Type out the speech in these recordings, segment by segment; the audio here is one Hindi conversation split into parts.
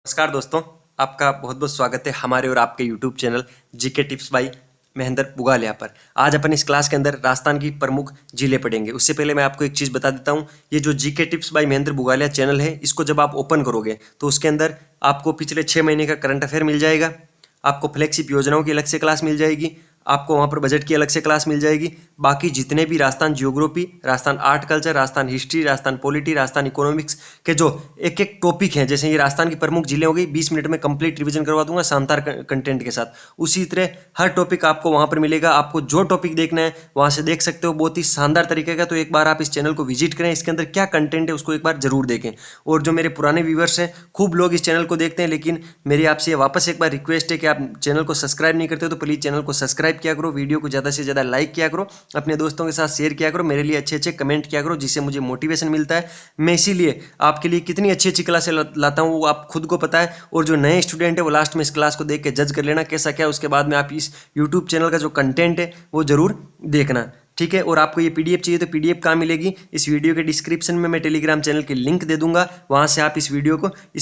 नमस्कार दोस्तों, आपका बहुत बहुत स्वागत है हमारे और आपके YouTube channel GK tips by Mahendra Bugalia पर। आज अपन इस क्लास के अंदर राजस्थान की प्रमुख जिले पढ़ेंगे। उससे पहले मैं आपको एक चीज़ बता देता हूँ, ये जो GK tips by Mahendra Bugalia channel है, इसको जब आप ओपन करोगे तो उसके अंदर आपको पिछले 6 महीने का करंट अफेयर मिल जाएगा, आपको फ्लैगशिप योजनाओं की अलग से क्लास मिल जाएगी, आपको वहाँ पर बजट की अलग से क्लास मिल जाएगी। बाकी जितने भी Rajasthan geography, Rajasthan art culture, Rajasthan history, Rajasthan polity, Rajasthan economics के जो एक एक टॉपिक हैं, जैसे ये राजस्थान की प्रमुख जिले हो गई, 20 मिनट में कंप्लीट रिवीजन करवा दूंगा शानदार कंटेंट के साथ। उसी तरह हर टॉपिक आपको वहाँ पर मिलेगा। आपको जो टॉपिक देखना है वहाँ से देख सकते हो, बहुत ही शानदार तरीके का। तो एक बार आप इस चैनल को विजिट करें, इसके अंदर क्या कंटेंट है उसको एक बार जरूर देखें। और जो मेरे पुराने व्यूवर्स हैं, खूब लोग इस चैनल को देखते हैं, लेकिन मेरी आपसे वापस एक बार रिक्वेस्ट है कि आप चैनल को सब्सक्राइब नहीं करते हो तो प्लीज़ चैनल को सब्सक्राइब किया करो, वीडियो को ज़्यादा से ज़्यादा लाइक किया करो, अपने दोस्तों के साथ शेयर किया करो, मेरे लिए अच्छे अच्छे कमेंट किया करो, जिससे मुझे मोटिवेशन मिलता है। मैं इसीलिए आपके लिए कितनी अच्छी अच्छी क्लासें लाता हूँ वो आप खुद को पता है। और जो नए स्टूडेंट है वो लास्ट में इस क्लास को देख के जज कर लेना कैसा क्या, उसके बाद में आप इस यूट्यूब चैनल का जो कंटेंट है वो जरूर देखना, ठीक है। और आपको ये पीडीएफ चाहिए तो पीडीएफ कहाँ मिलेगी? इस वीडियो के डिस्क्रिप्शन में मैं टेलीग्राम चैनल की लिंक दे दूंगा, वहाँ से आप इस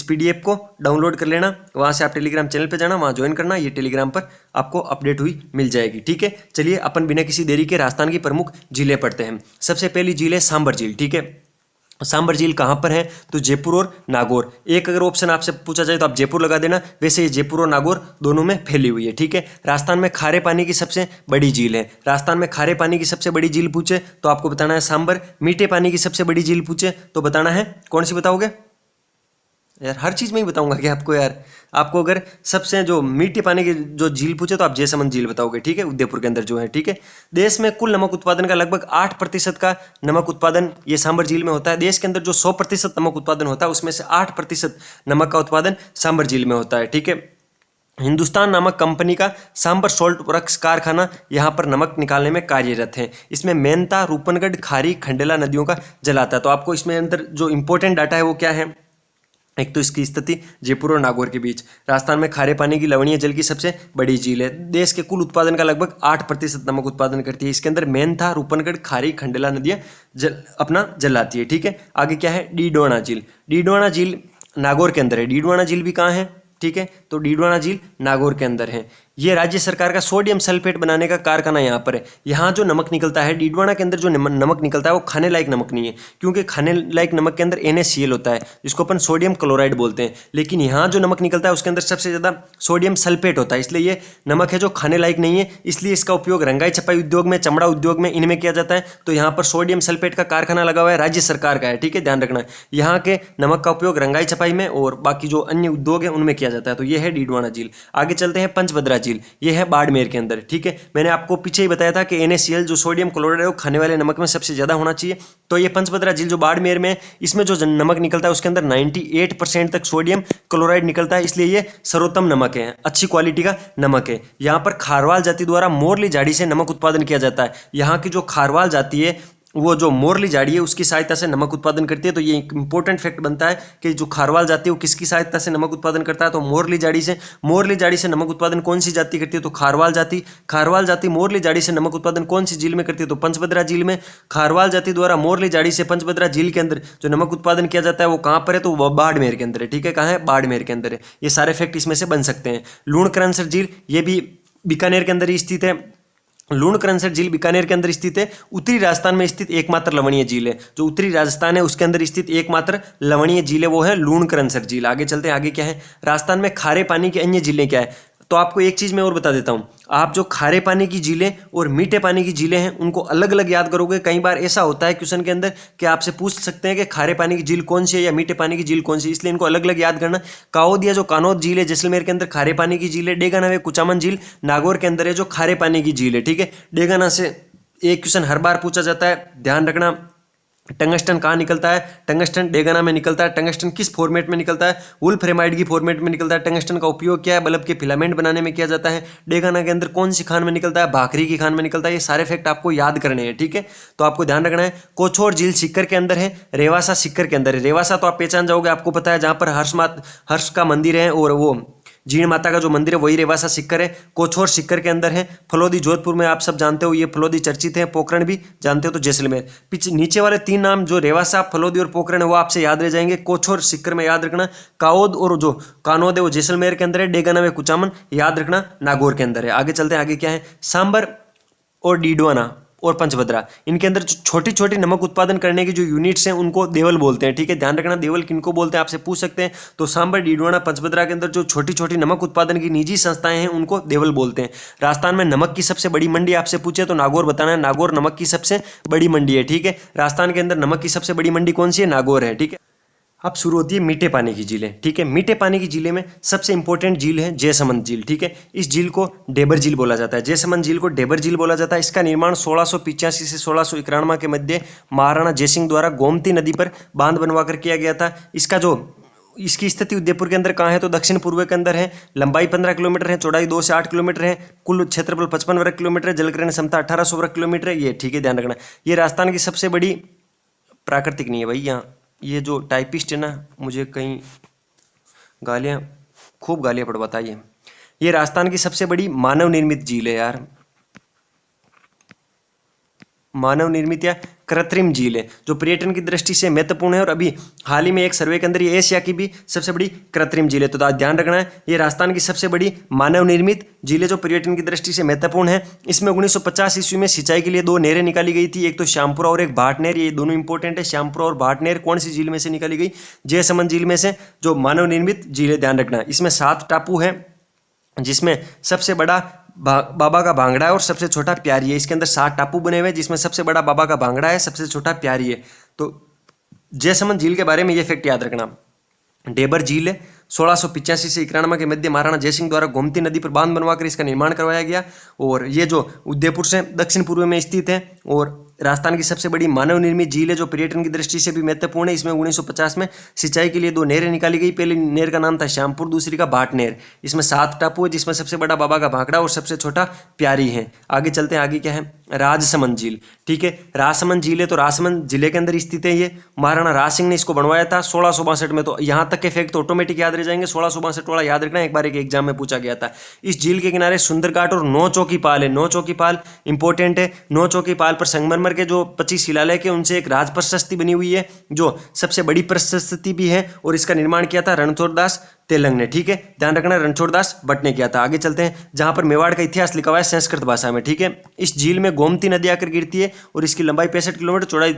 पीडीएफ को डाउनलोड कर लेना, वहाँ से आप टेलीग्राम चैनल पे जाना, वहाँ ज्वाइन करना, ये टेलीग्राम पर आपको अपडेट हुई मिल जाएगी, ठीक है। चलिए अपन बिना किसी देरी के राजस्थान की प्रमुख झीलें पढ़ते हैं। सबसे पहली झील है सांबर झील, ठीक है। सांबर झील कहाँ पर है? तो जयपुर और नागौर। एक अगर ऑप्शन आपसे पूछा जाए तो आप जयपुर लगा देना, वैसे ये जयपुर और नागौर दोनों में फैली हुई है, ठीक है। राजस्थान में खारे पानी की सबसे बड़ी झील है। राजस्थान में खारे पानी की सबसे बड़ी झील पूछे तो आपको बताना है सांबर। मीठे पानी की सबसे बड़ी झील पूछे तो बताना है कौन सी बताओगे? यार हर चीज़ में ही बताऊंगा कि आपको, यार आपको अगर सबसे जो मीठे पानी की जो झील पूछे तो आप जयसमंद झील बताओगे, ठीक है, उदयपुर के अंदर जो है, ठीक है। देश में कुल नमक उत्पादन का लगभग 8% का नमक उत्पादन ये सांबर झील में होता है। देश के अंदर जो 100% नमक उत्पादन होता है उसमें से 8% नमक का उत्पादन सांबर झील में होता है, ठीक है। हिंदुस्तान नामक कंपनी का सांबर सोल्ट वर्क्स कारखाना यहाँ पर नमक निकालने में कार्यरत है। इसमें मेहनता, रूपनगढ़, खारी, खंडेला नदियों का जल आता है। तो आपको इसमें अंदर जो इंपॉर्टेंट डाटा है वो क्या है? एक तो इसकी स्थिति जयपुर और नागौर के बीच। राजस्थान में खारे पानी की लवणीय जल की सबसे बड़ी झील है। देश के कुल उत्पादन का लगभग 8% नमक उत्पादन करती है। इसके अंदर मेहनता, रूपनगढ़, खारी, खंडेला नदियाँ अपना जल आती है, ठीक है। आगे क्या है? डीडवाना झील। डीडवाना झील नागौर के अंदर है। डीडवाना झील भी कहाँ है? ठीक है, तो डीडवाना झील नागौर के अंदर है। ये राज्य सरकार का सोडियम सल्फेट बनाने का कारखाना यहाँ पर है। यहाँ जो नमक निकलता है डीडवाना के अंदर, जो नमक निकलता है वो खाने लायक नमक नहीं है, क्योंकि खाने लायक नमक के अंदर NaCl होता है, जिसको अपन सोडियम क्लोराइड बोलते हैं। लेकिन यहाँ जो नमक निकलता है उसके अंदर सबसे ज़्यादा सोडियम सल्फेट होता है, इसलिए ये नमक है जो खाने लायक नहीं है। इसलिए इसका उपयोग रंगाई छपाई उद्योग में, चमड़ा उद्योग में, इनमें किया जाता है। तो यहाँ पर सोडियम सल्फेट का कारखाना लगा हुआ है, राज्य सरकार का है, ठीक है, ध्यान रखना। यहाँ के नमक का उपयोग रंगाई छपाई में और बाकी जो अन्य उद्योग है उनमें किया जाता है। तो ये है डीडवाना झील। आगे चलते हैं पंचभद्रा झील। ये है बाड़मेर के अंदर, ठीक है। मैंने आपको पीछे ही बताया था कि NaCl जो सोडियम क्लोराइड है वो खाने वाले नमक में सबसे ज्यादा होना चाहिए। तो ये पंचभद्रा झील जो बाड़मेर में, इसमें जो नमक निकलता है उसके अंदर 98% तक सोडियम क्लोराइड निकलता है, इसलिए ये सर्वोत्तम नमक है, अच्छी क्वालिटी का नमक है। यहाँ पर खारवाल जाति द्वारा मोरली झाड़ी से नमक उत्पादन किया जाता है। यहाँ की जो खारवाल जाति है वो जो मोरली झाड़ी है उसकी सहायता से नमक उत्पादन करती है। तो ये एक इंपॉर्टेंट फैक्ट बनता है कि जो खारवाल जाति है वो किसकी सहायता से नमक उत्पादन करता है? तो मोरली झाड़ी से। मोरली झाड़ी से नमक उत्पादन कौन सी जाति करती है? तो खारवाल जाति। खारवाल जाति मोरली झाड़ी से नमक उत्पादन कौन सी झील में करती है? तो पंचभद्रा झील में। खारवाल जाति द्वारा मोरली झाड़ी से पंचभद्रा झील के अंदर जो नमक उत्पादन किया जाता है वो कहाँ पर है? तो वो बाड़मेर के अंदर है, ठीक है। कहाँ है? बाड़मेर के अंदर है। ये सारे फैक्ट इसमें से बन सकते हैं। लूणकरणसर झील, ये भी बीकानेर के अंदर ही स्थित है। लूणकरणसर झील बीकानेर के अंदर स्थित है। उत्तरी राजस्थान में स्थित एकमात्र लवणीय झील है। जो उत्तरी राजस्थान है उसके अंदर स्थित एकमात्र लवणीय झील है वो है लूणकरणसर झील। आगे चलते हैं, आगे क्या है? राजस्थान में खारे पानी की अन्य झीलें क्या है? तो आपको एक चीज मैं और बता देता हूं, आप जो खारे पानी की झीलें और मीठे पानी की झीलें हैं उनको अलग अलग याद करोगे। कई बार ऐसा होता है क्वेश्चन के अंदर कि आपसे पूछ सकते हैं कि खारे पानी की झील कौन सी है या मीठे पानी की झील कौन सी है, इसलिए इनको अलग अलग याद करना। काओदिया जो कानौद झील है जैसलमेर के अंदर खारे पानी की झील है। डेगाना वे कुचामन झील नागौर के अंदर है जो खारे पानी की झील है, ठीक है। डेगाना से एक क्वेश्चन हर बार पूछा जाता है, ध्यान रखना। टंगस्टन कहाँ निकलता है? टंगस्टन डेगाना में निकलता है। टंगस्टन किस फॉर्मेट में निकलता है? वुल्फ्रेमाइड की फॉर्मेट में निकलता है। टंगस्टन का उपयोग क्या है? बल्ब के फिलामेंट बनाने में किया जाता है। डेगाना के अंदर कौन सी खान में निकलता है? भाखरी की खान में निकलता है। ये सारे फैक्ट आपको याद करने हैं, ठीक है। तो आपको ध्यान रखना है। कोछोर झील सीकर के अंदर है। रेवासा सीकर के अंदर है। रेवासा तो आप पहचान जाओगे, आपको पता है, जहां पर हर्ष का मंदिर है और वो जीण माता का जो मंदिर है वही रेवासा सीकर है। कोछोर सीकर के अंदर है। फलोदी जोधपुर में आप सब जानते हो, ये फलोदी चर्चित है। पोखरण भी जानते हो तो जैसलमेर। पीछे नीचे वाले 3 नाम जो रेवासा, फलोदी और पोखरण है वो आपसे याद रह जाएंगे। कोछोर सीकर में याद रखना। काओद और जो कानोद है वो जैसलमेर के अंदर है। डेगाना व कुचामन याद रखना नागौर के अंदर है। आगे चलते हैं, आगे क्या है, सांबर और डीडवाना और पंचभद्रा, इनके अंदर छोटी छोटी नमक उत्पादन करने की जो यूनिट्स हैं उनको देवल बोलते हैं। ठीक है, ध्यान रखना देवल किनको बोलते हैं आपसे पूछ सकते हैं। तो सांबर, डीडवाना, पंचभद्रा के अंदर जो छोटी छोटी नमक उत्पादन की निजी संस्थाएं हैं उनको देवल बोलते हैं। राजस्थान में नमक की सबसे बड़ी मंडी आपसे पूछे तो नागौर बताना है। नागौर नमक की सबसे बड़ी मंडी है। ठीक है, राजस्थान के अंदर नमक की सबसे बड़ी मंडी कौन सी है, नागौर है। ठीक है, अब शुरू होती है मीठे पानी की झीलें। ठीक है, मीठे पानी की झीलें में सबसे इंपॉर्टेंट झील है जयसमंद झील। ठीक है, इस झील को डेबर झील बोला जाता है। जयसमंद झील को डेबर झील बोला जाता है। इसका निर्माण 1685 से 1691 के मध्य महाराणा जयसिंह द्वारा गोमती नदी पर बांध बनवा कर किया गया था। इसकी स्थिति उदयपुर के अंदर कहाँ है तो दक्षिण पूर्व के अंदर है। लंबाई 15 किलोमीटर है, चौड़ाई 2 से 8 किलोमीटर है। कुल क्षेत्रफल 55 वर्ग किलोमीटर है। जलग्रहण क्षमता 1800 वर्ग किलोमीटर है। ये ठीक है, ध्यान रखना। ये राजस्थान की सबसे बड़ी, प्राकृतिक नहीं है भाई, यहाँ ये जो टाइपिस्ट है ना, मुझे कहीं खूब गालियां पड़वाता है। ये राजस्थान की सबसे बड़ी मानव निर्मित झील है यार, मानव निर्मित या कृत्रिम झील है, जो पर्यटन की दृष्टि से महत्वपूर्ण है। और अभी हाल ही में एक सर्वे के अंदर ये एशिया की भी सबसे बड़ी कृत्रिम झील है। तो ध्यान रखना है, ये राजस्थान की सबसे बड़ी मानव निर्मित झील है जो पर्यटन की दृष्टि से महत्वपूर्ण है। इसमें 1950 ईस्वी में सिंचाई के लिए 2 नहरें निकाली गई थी, एक तो श्यामपुरा और एक भाट नहर। ये दोनों इंपॉर्टेंट है। श्यामपुरा और भाट नहर कौन सी झील में से निकाली गई, जयसमंद झील में से, जो मानव निर्मित झील है। ध्यान रखना, इसमें 7 टापू है, जिसमें सबसे बड़ा बाबा का भांगड़ा है और सबसे छोटा प्यारी है। इसके अंदर 7 टापू बने हुए हैं, जिसमें सबसे बड़ा बाबा का भांगड़ा है, सबसे छोटा प्यारी है। तो जयसमंद झील के बारे में ये फैक्ट याद रखना। डेबर झील है, 1685 से 91 के मध्य महाराणा जयसिंह द्वारा गोमती नदी पर बांध बनवाकर इसका निर्माण करवाया गया। और ये जो उदयपुर से दक्षिण पूर्व में स्थित है और राजस्थान की सबसे बड़ी मानव निर्मित झील है, जो पर्यटन की दृष्टि से भी महत्वपूर्ण है। इसमें 1950 में सिंचाई के लिए 2 नहरें निकाली गई। पहली नहर का नाम था श्यामपुर, दूसरी का भाट नहर। इसमें 7 टापू है, जिसमें सबसे बड़ा बाबा का भांकड़ा और सबसे छोटा प्यारी है। आगे चलते हैं, आगे क्या है, राजसमंद झील। ठीक है, राजसमंद झील है तो राजसमंद जिले के अंदर स्थित है। ये महाराणा राज सिंह ने इसको बनवाया था 1662 में। तो यहाँ तक के फैक्ट तो ऑटोमेटिक याद रह जाएंगे। 1662 वाला याद रखना, एक बार एक एग्जाम में पूछा गया था। इस झील के किनारे सुंदरघाट और 9 चौकी पाल है। 9 चौकी पाल इंपॉर्टेंट है। 9 चौकी पाल पर संगमरमर के जो 25 शिलालेख है उनसे एक राज प्रशस्ति बनी हुई है, जो सबसे बड़ी प्रशस्ति भी है। और इसका निर्माण किया था रणछोड़ दास तेलंग ने। ठीक है, ध्यान रखना, रणछोड़ दास भट्ट ने किया था। आगे चलते हैं, जहां पर मेवाड़ का इतिहास लिखा हुआ है संस्कृत भाषा में। ठीक है, इस झील में गोमती नदी आकर गिरती है और इसकी लंबाई 65 किलोमीटर, चौड़ाई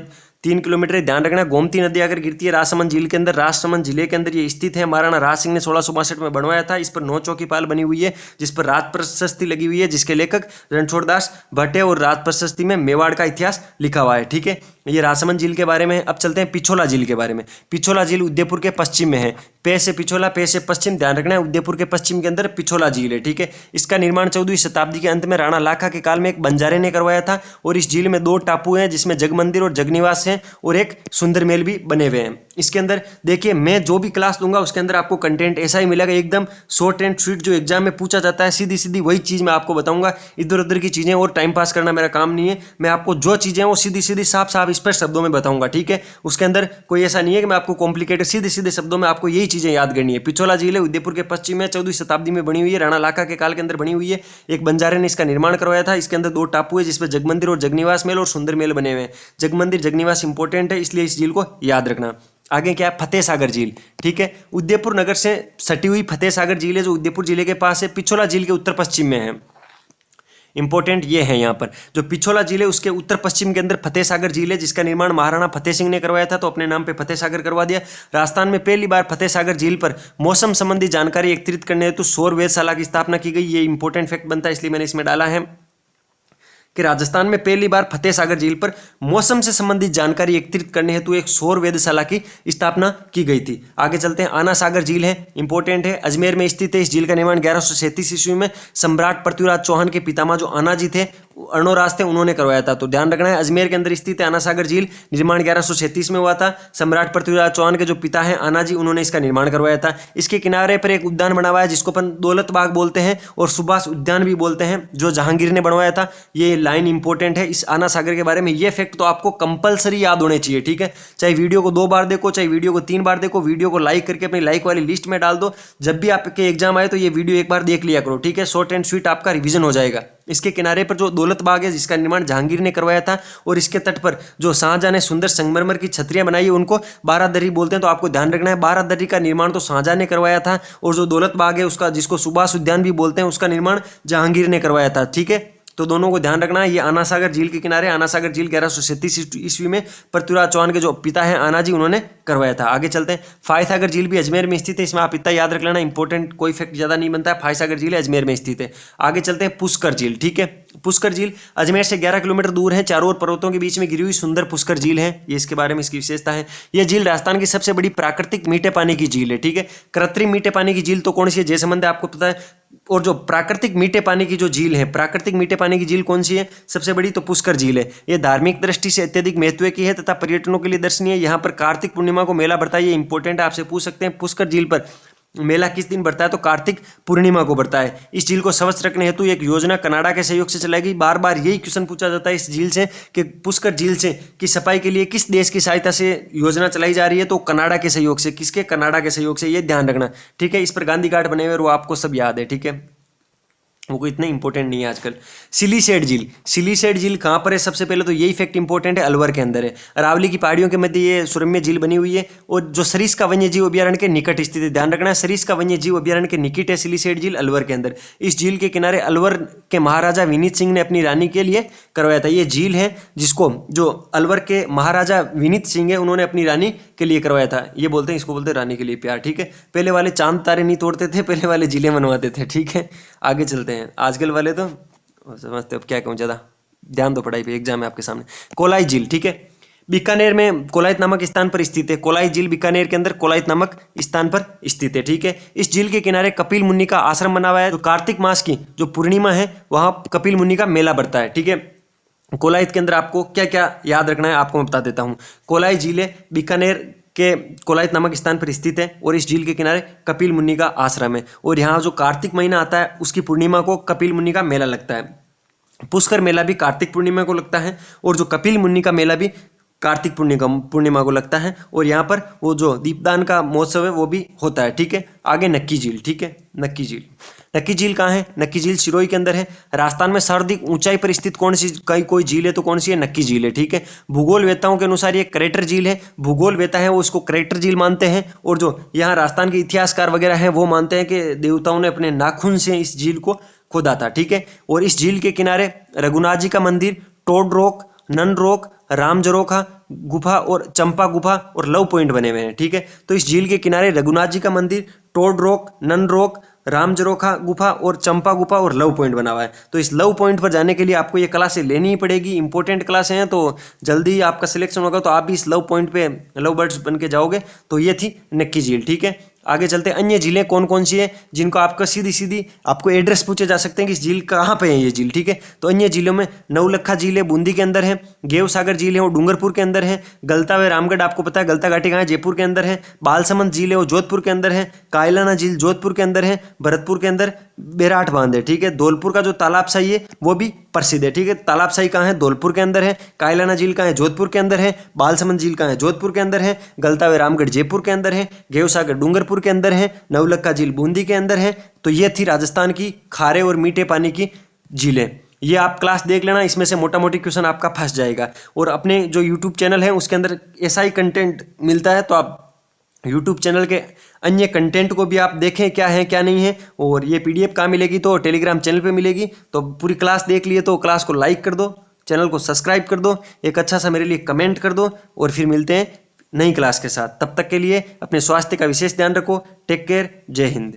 3 किलोमीटर है। ध्यान रखना, गोमती नदी आकर गिरती है राजसमंद झील के अंदर। राजसमंद जिले के अंदर ये स्थित है। महाराणा राज सिंह ने 1662 में बनवाया था। इस पर 9 चौकी पाल बनी हुई है, जिस पर राज प्रशस्ति लगी हुई है, जिसके लेखक रणछोड़ दास भट्ट है। और राज प्रशस्ति में मेवाड़ का इतिहास लिखा हुआ है। ठीक है, ये राजसमंद झील के बारे में। अब चलते हैं पिछोला झील के बारे में। पिछोला झील उदयपुर के पश्चिम में है। पे से पिछोला, पे से पश्चिम। ध्यान रखना है, उदयपुर के पश्चिम के अंदर पिछोला झील है। ठीक है, इसका निर्माण 14वीं शताब्दी के अंत में राणा लाखा के काल में एक बंजारे ने करवाया था। और इस झील में 2 टापू हैं, जिसमें जगमंदिर और जगनिवास है, और एक सुंदर महल भी बने हुए हैं। इसके अंदर देखिए, मैं जो भी क्लास दूंगा उसके अंदर आपको कंटेंट ऐसा ही मिलेगा, एकदम शॉर्ट एंड स्वीट। जो एग्जाम में पूछा जाता है सीधी सीधी वही चीज मैं आपको बताऊंगा। इधर उधर की चीजें और टाइम पास करना मेरा काम नहीं है। मैं आपको जो चीजें हैं वो सीधी सीधी साफ साफ स्पष्ट शब्दों में बताऊंगा। ठीक है, उसके अंदर कोई ऐसा नहीं है कि मैं आपको कॉम्प्लिकेटेड, सीधे सीधे शब्दों में आपको यही चीजें याद करनी है। पिछोला झील है, उदयपुर के पश्चिम में, 14वीं शताब्दी में बनी हुई है, राणा लाखा के काल के अंदर बनी हुई है। एक बंजारे ने इसका निर्माण करवाया था। इसके अंदर 2 टापू है, जिसमें जगमंदिर और जगनिवास महल और सुंदर महल बने हुए हैं। जगमंदिर जगनिवास इंपॉर्टेंट है, इसलिए इस झील को याद रखना। आगे क्या है, फतेह सागर झील। ठीक है, उदयपुर नगर से सटी हुई फतेह सागर झील है, जो उदयपुर जिले के पास है। पिछोला झील के उत्तर पश्चिम में है। इंपॉर्टेंट ये है, यहाँ पर जो पिछोला झील है उसके उत्तर पश्चिम के अंदर फतेह सागर झील है, जिसका निर्माण महाराणा फतेह सिंह ने करवाया था। तो अपने नाम पे फतेह सागर करवा दिया। राजस्थान में पहली बार फतेह सागर झील पर मौसम संबंधी जानकारी एकत्रित करने हेतु सौर वेधशाला की स्थापना की गई। ये इंपॉर्टेंट फैक्ट बनता है, इसलिए मैंने इसमें डाला है कि राजस्थान में पहली बार फतेह सागर झील पर मौसम से संबंधित जानकारी एकत्रित करने हेतु एक सौर वेधशाला की स्थापना की गई थी। आगे चलते हैं, आना सागर झील है, इंपॉर्टेंट है, अजमेर में स्थित है। इस झील का निर्माण 1137 ईस्वी में सम्राट पृथ्वीराज चौहान के पितामह जो आना जी थे अर्णो राज थे, उन्होंने करवाया था। तो ध्यान रखना है, अजमेर के अंदर स्थित है आना सागर झील। निर्माण 1136 में हुआ था। सम्राट पृथ्वीराज चौहान के जो पिता हैं आना जी, उन्होंने इसका निर्माण करवाया था। इसके किनारे पर एक उद्यान बना हुआ है जिसको अपन दौलत बाग बोलते हैं और सुभाष उद्यान भी बोलते हैं, जो जहांगीर ने बनवाया था। ये लाइन इंपॉर्टेंट है इस आना सागर के बारे में। ये फैक्ट तो आपको कंपलसरी याद होने चाहिए, ठीक है। चाहे वीडियो को 2 बार देखो, चाहे वीडियो को 3 बार देखो, वीडियो को लाइक करके अपनी लाइक वाली लिस्ट में डाल दो। जब भी आपके एग्जाम आए तो ये वीडियो एक बार देख लिया करो, ठीक है। शॉर्ट एंड स्वीट आपका रिवीजन हो जाएगा। इसके किनारे पर जो दौलत बाग है जिसका निर्माण जहांगीर ने करवाया था, और इसके तट पर जो शाहजहां ने सुंदर संगमरमर की छतरियां बनाई है उनको बारादरी बोलते हैं। तो आपको ध्यान रखना है, बारादरी का निर्माण तो शाहजहां ने करवाया था, और जो दौलत बाग है उसका, जिसको सुभाष उद्यान भी बोलते हैं, उसका निर्माण जहांगीर ने करवाया था, ठीक है। तो दोनों को ध्यान रखना है। ये आना सागर झील के किनारे, आना सागर झील 1137 ईस्वी में पृथ्वीराज चौहान के जो पिता हैं आना जी, उन्होंने करवाया था। आगे चलते हैं। फाय सागर झील भी अजमेर में स्थित है। इसमें आप इतना याद रख लेना, इंपॉर्टेंट कोई फैक्ट ज्यादा नहीं बनता है। फाय सागर झील अजमेर में स्थित है। आगे चलते हैं। पुष्कर झील, ठीक है। पुष्कर झील अजमेर से 11 किलोमीटर दूर है। चारों ओर पर्वतों के बीच में गिरी हुई सुंदर पुष्कर झील है। ये इसके बारे में इसकी विशेषता है। यह झील राजस्थान की सबसे बड़ी प्राकृतिक मीठे पानी की झील है, ठीक है। कृत्रिम मीठे पानी की झील तो कौन सी है, जयसमंद है, आपको पता है। और जो प्राकृतिक मीठे पानी की जो झील है, प्राकृतिक मीठे पानी की झील कौन सी है सबसे बड़ी, तो पुष्कर झील है। ये धार्मिक दृष्टि से अत्यधिक महत्व की है तथा पर्यटनों के लिए दर्शनीय है। यहाँ पर कार्तिक पूर्णिमा को मेला बढ़ता है। ये इंपॉर्टेंट है, आपसे पूछ सकते हैं पुष्कर झील पर मेला किस दिन बढ़ता है, तो कार्तिक पूर्णिमा को बढ़ता है। इस झील को स्वच्छ रखने हेतु एक योजना कनाडा के सहयोग से चलाई गई। बार बार यही क्वेश्चन पूछा जाता है इस झील से कि पुष्कर झील से की सफाई के लिए किस देश की सहायता से योजना चलाई जा रही है, तो कनाडा के सहयोग से। किसके, कनाडा के सहयोग से। ये ध्यान रखना, ठीक है। इस पर गांधी घाट बने हुए वो आपको सब याद है, ठीक है। वो कोई इतना इंपॉर्टेंट नहीं है आजकल। सिलीसेट झील, सिलीसेट झील कहाँ पर है, सबसे पहले तो यही फैक्ट इंपॉर्टेंट है, अलवर के अंदर है। अरावली की पहाड़ियों के मध्य ये सुरम्य झील बनी हुई है, और जो सरिस्का वन्य जीव अभ्यारण्य के निकट स्थित है। ध्यान रखना है, सरिस्का वन्य जीव अभ्यारण्य के निकट है सिलीसेट झील, अलवर के अंदर। इस झील के किनारे अलवर के महाराजा विनीत सिंह ने अपनी रानी के लिए करवाया था। ये झील है जिसको जो अलवर के महाराजा विनीत सिंह है, उन्होंने अपनी रानी के लिए करवाया था। ये बोलते हैं, इसको बोलते हैं रानी के लिए प्यार, ठीक है। पहले वाले चांद तारे नहीं तोड़ते थे, पहले वाले झीलें बनवाते थे, ठीक है। आगे चलते हैं। आजकल वाले तो समझते, अब क्या कहूँ, ज्यादा ध्यान दो पढ़ाई पे, एग्जाम है आपके सामने। कोलाई झील, ठीक है। बीकानेर में कोलायत नामक स्थान पर स्थित है। कोलाई झील बीकानेर के अंदर कोलायत नामक स्थान पर स्थित है, ठीक है। इस झील के किनारे कपिल मुनि का आश्रम बना हुआ है। तो कार्तिक मास की जो पूर्णिमा है वहां कपिल मुनि का मेला बढ़ता है, ठीक है। कोलायत के अंदर आपको क्या क्या याद रखना है आपको मैं बता देता हूँ। कोलाई झील है बीकानेर के कोलायत नामक स्थान पर स्थित है, और इस झील के किनारे कपिल मुनि का आश्रम है। और यहाँ जो कार्तिक महीना आता है उसकी पूर्णिमा को कपिल मुनि का मेला लगता है। पुष्कर मेला भी कार्तिक पूर्णिमा को लगता है, और जो कपिल मुनि का मेला भी कार्तिक पूर्णिमा को लगता है। और यहाँ पर वो जो दीपदान का महोत्सव है वो भी होता है, ठीक है। आगे नक्की झील, ठीक है। नक्की झील, नक्की झील कहाँ है, नक्की झील सिरोही के अंदर है। राजस्थान में सर्वाधिक ऊंचाई पर स्थित कौन सी कोई झील है, तो कौन सी है, नक्की झील है, ठीक है। भूगोल वेताओं के अनुसार ये क्रेटर झील है। भूगोल वेता है वो इसको क्रेटर झील मानते हैं, और जो यहाँ राजस्थान के इतिहासकार वगैरह हैं वो मानते हैं कि देवताओं ने अपने नाखून से इस झील को खोदा था, ठीक है। और इस झील के किनारे रघुनाथ जी का मंदिर, toad rock, nun rock, Ram Jharokha गुफा और चंपा गुफा और लव पॉइंट बने हुए हैं, ठीक है। तो इस झील के किनारे रघुनाथ जी का मंदिर, toad rock, nun rock, Ram Jharokha गुफा और चंपा गुफा और लव पॉइंट बना हुआ है। तो इस लव पॉइंट पर जाने के लिए आपको ये क्लासें लेनी ही पड़ेगी, इंपॉर्टेंट क्लासें हैं। तो जल्दी आपका सिलेक्शन होगा तो आप भी इस लव पॉइंट पे लव बर्ड्स बन के जाओगे। तो ये थी नक्की झील, ठीक है। आगे चलते हैं। अन्य झीलें कौन कौन सी है जिनको आपका सीधी सीधी आपको एड्रेस पूछे जा सकते हैं कि इस झील कहाँ पे है ये झील, ठीक है। तो अन्य झीलों में नवलखा झील है, बूंदी के अंदर है। गेव सागर झील है वो डूंगरपुर के अंदर है। गलता व रामगढ़ आपको पता है, गलता घाटी कहाँ है, जयपुर के अंदर है। बालसमंद झील है वो जोधपुर के अंदर है। कायलाना झील जोधपुर के अंदर है। भरतपुर के अंदर बेराट बांध है, ठीक है। धौलपुर का जो तालाब शाही है वो भी प्रसिद्ध है, ठीक है। तालाब शाही कहाँ है, धौलपुर के अंदर है। कायलाना झील कहाँ है, जोधपुर के अंदर है। बालसमंद झील कहाँ है, जोधपुर के अंदर है। गलता व रामगढ़ जयपुर के अंदर है। गेव सागर डूंगरपुर के अंदर है। नवलखा झील बूंदी के अंदर है। तो ये थी राजस्थान की खारे और मीठे पानी की झीलें। ये आप क्लास देख लेना, इसमें से मोटा मोटी क्वेश्चन आपका फंस जाएगा। और अपने जो यूट्यूब चैनल है उसके अंदर ऐसा ही कंटेंट मिलता है, तो आप यूट्यूब चैनल के अन्य कंटेंट को भी आप देखें क्या है क्या नहीं है। और ये PDF कहाँ मिलेगी, तो टेलीग्राम चैनल पे मिलेगी। तो पूरी क्लास देख लिए तो क्लास को लाइक कर दो, चैनल को सब्सक्राइब कर दो, एक अच्छा सा मेरे लिए कमेंट कर दो, और फिर मिलते हैं नई क्लास के साथ। तब तक के लिए अपने स्वास्थ्य का विशेष ध्यान रखो। टेक केयर, जय हिंद।